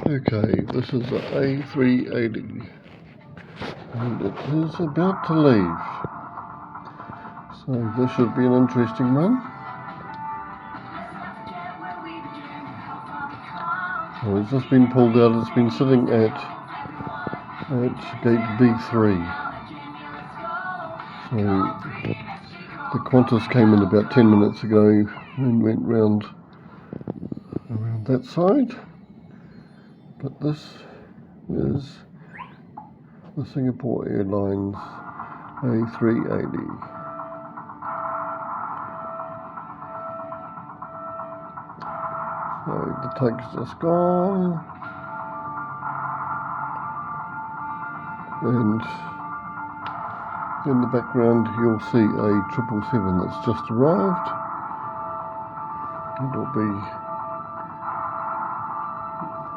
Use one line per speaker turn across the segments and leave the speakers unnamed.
Okay, this is the A380 and it is about to leave, so this should be an interesting one. So it's just been pulled out. It's been sitting at gate B3. So the Qantas came in about 10 minutes ago and went around that side. But this is the Singapore Airlines A380. So the tank's just gone, and in the background you'll see a 777 that's just arrived. It'll be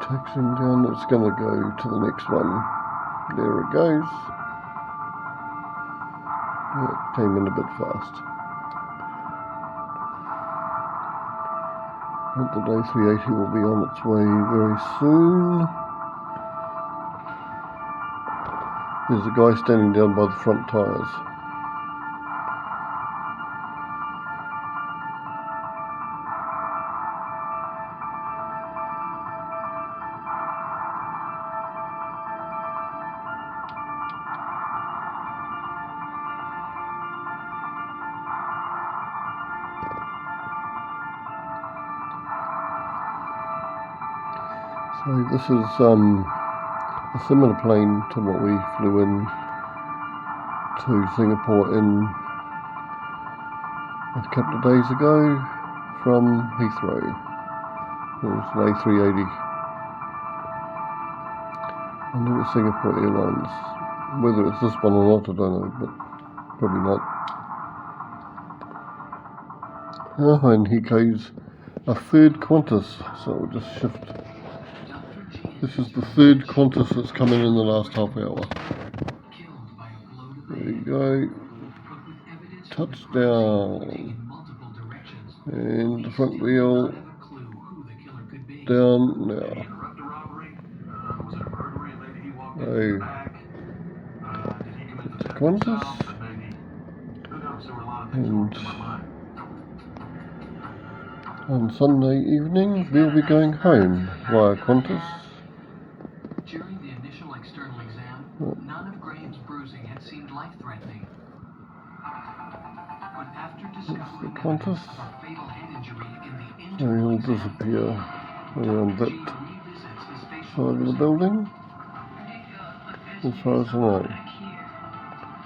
taxiing down. It's going to go to the next one. There it goes. It came in a bit fast. But the A380 will be on its way very soon. There's a guy standing down by the front tyres. So this is a similar plane to what we flew in to Singapore in a couple of days ago from Heathrow. It was an A380 and it was Singapore Airlines. Whether it's this one or not, I don't know, but probably not. Oh, and here goes a third Qantas, so we'll just shift. This is the third Qantas that's come in the last half hour. There you go. Touchdown. And the front wheel down now. So, it's a Qantas. And on Sunday evening we'll be going home via Qantas.
During the initial external exam, none of Graham's bruising had seemed life-threatening. But after discovering evidence of a fatal head injury in the
He'll disappear around that side of the building, as far as I know.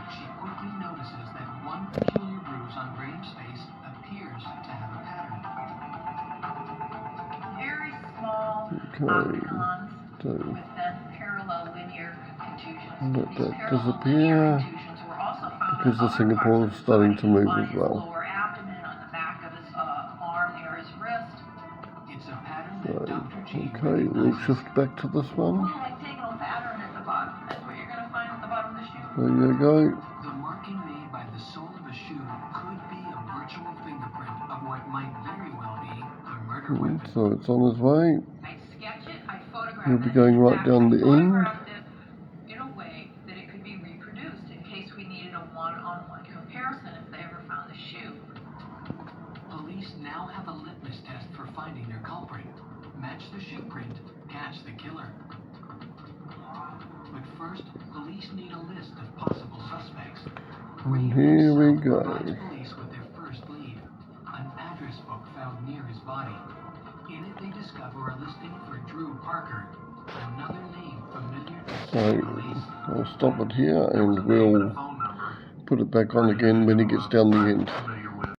She quickly notices that one peculiar bruise on Graham's face appears to have a pattern.
Very small
Okay, so
with then parallel linear contusions.
let
These
that
parallel
disappear
linear contusions were also found
because
on
the
other
Singapore is
parts of
starting
his
to move
body,
as
his
well.
lower abdomen, on the back of his arm near his wrist.
It's a pattern
So,
that Dr. G
okay, we'll shift back to this one.
Like taking a pattern at the bottom. That's what you're going to find at the bottom of the shoe.
There you go.
The marking made by the sole of a shoe could be a virtual fingerprint of what might very well be a murder weapon.
So it's on its way.
I sketch it, I photograph
We'll be
it.
going right down the end.
Photographed it in a way that it could be reproduced in case we needed a one-on-one comparison if they ever found the shoe.
Police now have a litmus test for finding their culprit. Match the shoe print, catch the killer. But first, police need a list of possible suspects.
And here we go.
Provides police with their first lead, an address book found near his body. In it, they discover a listing for Drew Parker, another name familiar to
So
police.
I'll stop it here and we'll put it back on again when he gets down the end.